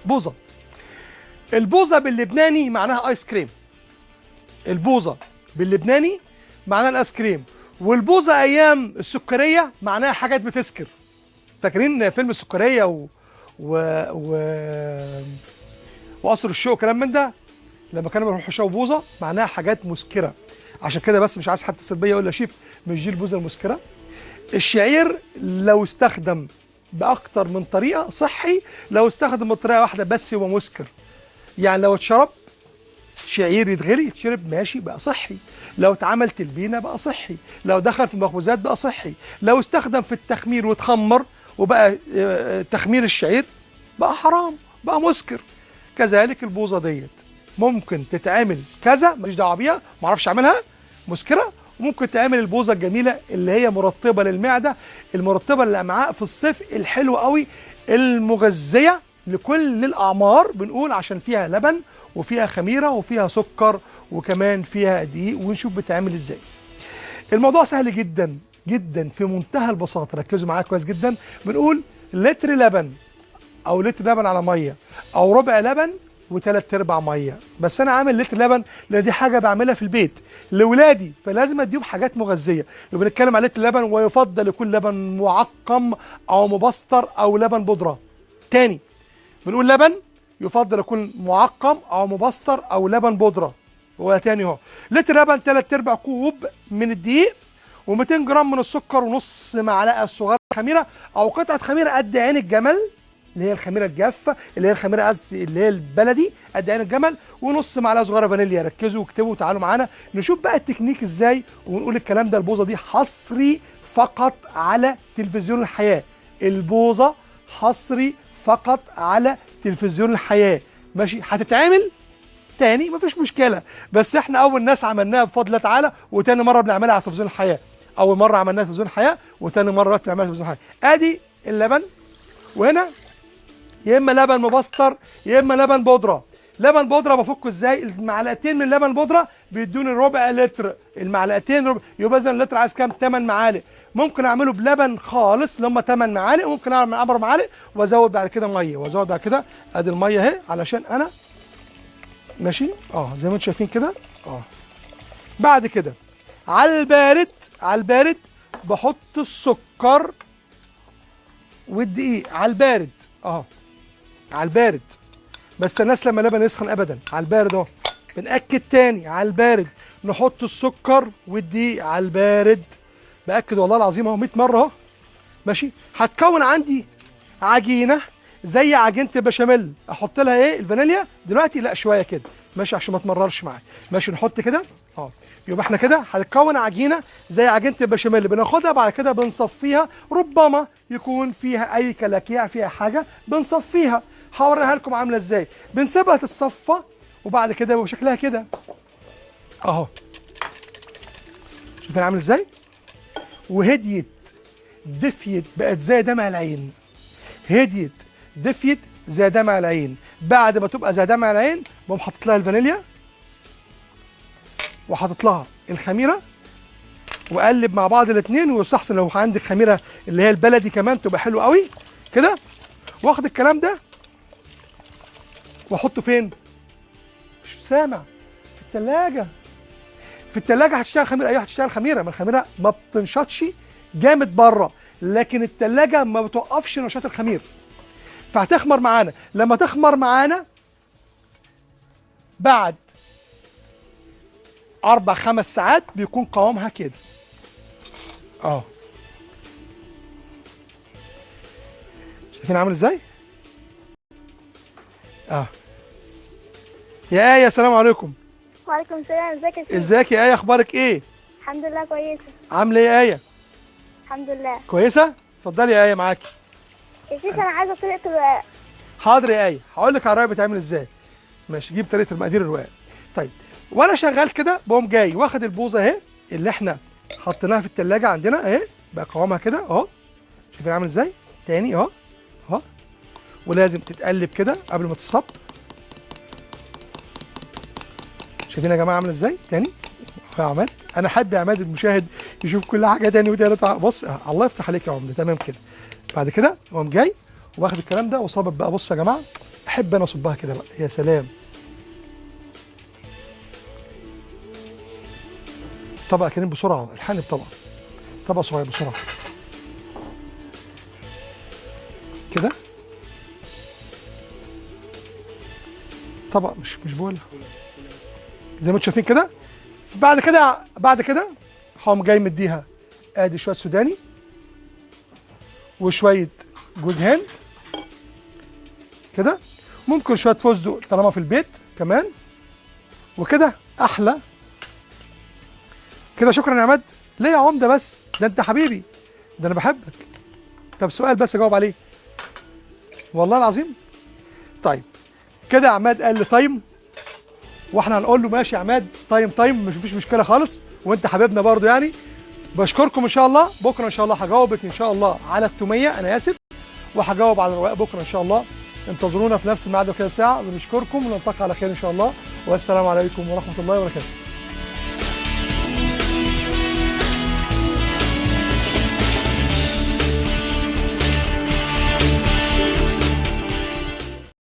بوظه. البوظه باللبناني معناها ايس كريم. البوظه باللبناني معناها الايس كريم، والبوظه ايام السكريه معناها حاجات بتسكر. فاكرين فيلم السكريه و... و... وقصر الشوق كلام من ده؟ لما كانوا بيروحوا يشربوا بوظه معناها حاجات مسكره. عشان كده بس مش عايز حد يتصل بيا يقول لي يا شيف مش دي البوظه المسكره. الشعير لو استخدم باكتر من طريقه صحي، لو استخدم بطريقه واحده بس هو مسكر. يعني لو اتشرب شعير يتغلي يتشرب ماشي بقى صحي، لو اتعمل تلبينه بقى صحي، لو دخل في المخبوزات بقى صحي، لو استخدم في التخمير واتخمر وبقى تخمير الشعير بقى حرام بقى مسكر. كذلك البوظه ديت ممكن تتعمل كذا ماليش دعوه بيها، ما اعرفش اعملها مسكره، وممكن تعمل البوظه الجميله اللي هي مرطبه للمعده، المرطبه للامعاء في الصيف الحلو قوي، المغذيه لكل الاعمار. بنقول عشان فيها لبن وفيها خميره وفيها سكر وكمان فيها دقيق، ونشوف بتعمل ازاي. الموضوع سهل جدا جدا في منتهى البساطه، ركزوا معايا كويس جدا. بنقول لتر لبن او لتر لبن على ميه او ربع لبن وثلاث ارباع ميه. بس انا عامل لتر لبن لان دي حاجه بعملها في البيت لاولادي، فلازم اديهم حاجات مغذيه. يبقى بنتكلم على لتر لبن، ويفضل يكون لبن معقم او مبستر او لبن بودره. تاني بنقول لبن يفضل يكون معقم او مبستر او لبن بودره. هو تاني اهو لتر لبن 3 ارباع كوب من الدقيق و200 جرام من السكر ونص معلقه صغيره خميره او قطعه خميره قد عين الجمل، اللي هي الخميره الجافه، اللي هي الخميره اللي هي البلدي قد عين الجمل، ونص معلقه صغيره فانيليا. ركزوا واكتبوا وتعالوا معانا نشوف بقى التكنيك ازاي ونقول الكلام ده. البوظه دي حصري فقط على تلفزيون الحياه. البوظه حصري فقط على تلفزيون الحياه. ماشي هتتعمل تاني مفيش مشكله، بس احنا اول ناس عملناها بفضل الله تعالى، وتاني مره بنعملها على تلفزيون الحياه. اول مره عملناها تلفزيون الحياه وتاني مره بنعملها تلفزيون الحياه. ادي اللبن، وهنا يا اما لبن مبستر يا اما لبن بودره. لبن بودره بفكه ازاي؟ المعلقتين من لبن بودره بيدوني ربع لتر، المعلقتين ربع، يبقى اذا اللتر عايز كام؟ 8 معالق. ممكن اعمله بلبن خالص اللي هم 8 معالق، وممكن اعمل 10 معالق وازود بعد كده ميه، وازود بعد كده ادي الميه اهي علشان انا ماشي زي ما انتم شايفين كده. بعد كده على البارد، على البارد بحط السكر والدقيق على البارد على البارد. بس الناس لما اللبن يسخن ابدا، على البارد اهو. بنأكد تاني على البارد نحط السكر والدقيق على البارد. بأكد والله العظيم اهو 100 مره اهو. ماشي هتكون عندي عجينه زي عجينه البشاميل. احط لها ايه؟ الفانيليا دلوقتي؟ لا شويه كده ماشي عشان ما تمررش معايا. ماشي نحط كده يبقى احنا كده هتكون عجينه زي عجينه البشاميل. بناخدها بعد كده بنصفيها، ربما يكون فيها اي كلاكيع فيها حاجه بنصفيها. هوريها لكم عامله ازاي. بنسيبها تتصفى وبعد كده يبقى شكلها كده اهو. شوفين عامل ازاي؟ وهديت دفيت بقت زي دمع العين. هديت دفيت زي دمع العين. بعد ما تبقى زي دمع العين بقوم حاطط لها الفانيليا وحاطط لها الخميره واقلب مع بعض الاثنين. ويستحسن لو عندك خميره اللي هي البلدي كمان تبقى حلوه قوي كده. واخد الكلام ده واحطه فين؟ مش سامع؟ في الثلاجه. في الثلاجه هتشتغل خميره. ايوه هتشتغل خميره، ما الخميره ما بتنشطش جامد بره، لكن الثلاجه ما بتوقفش نشاط الخمير، فهتخمر معانا. لما تخمر معانا بعد 4-5 ساعات بيكون قوامها كده شايفين عامل ازاي؟ يا آية السلام عليكم. وعليكم السلام. ازيك يا شيخ؟ ازيك يا آية؟ اخبارك ايه؟ الحمد لله كويسه. عامله ايه يا آية؟ الحمد لله كويسه؟ اتفضلي يا آية معاكي. يا شيخ انا عايزه طريقه الرقاق. حاضر يا آية، هقول لك على الرقاق بيتعمل ازاي. ماشي جيب طريقه المقادير الرقاق. طيب وانا شغال كده بقوم جاي واخد البوظه اهي اللي احنا حطيناها في الثلاجه عندنا اهي، بقى قوامها كده اهو. شايفين عامل ازاي؟ تاني اهو ولازم تتقلب كده قبل ما تتصب. شايفين يا جماعه عامل ازاي؟ تاني يا عماد، انا حابب يا عماد المشاهد يشوف كل حاجه تاني وتالت. بص الله يفتح عليك يا عمده. تمام كده. بعد كده اقوم جاي واخد الكلام ده وصابب بقى. بص يا جماعه، احب انا اصبها كده بقى، يا سلام. طبق كريم بسرعه، الحقني بطبق، طبق صغير بسرعه كده، طبق مش بوله زي ما انتم شايفين كده. بعد كده هقوم جاي مديها ادي شويه سوداني وشويه جوز هند كده، ممكن شويه فستق طالما في البيت كمان، وكده احلى كده. شكرا يا عماد. ليه يا عمده بس؟ ده انت حبيبي، ده انا بحبك. طب سؤال بس اجاوب عليه والله العظيم. طيب كده يا عماد قال لي تايم، واحنا هنقول له ماشي يا عماد، تايم مفيش مشكله خالص، وانت حبيبنا برضو يعني. بشكركم ان شاء الله. بكره ان شاء الله هجاوبك ان شاء الله على التوميه، انا اسف، وهجاوب على الرواق بكره ان شاء الله. انتظرونا في نفس الميعاد وكده ساعه. بنشكركم ونلتقي على خير ان شاء الله، والسلام عليكم ورحمه الله وبركاته.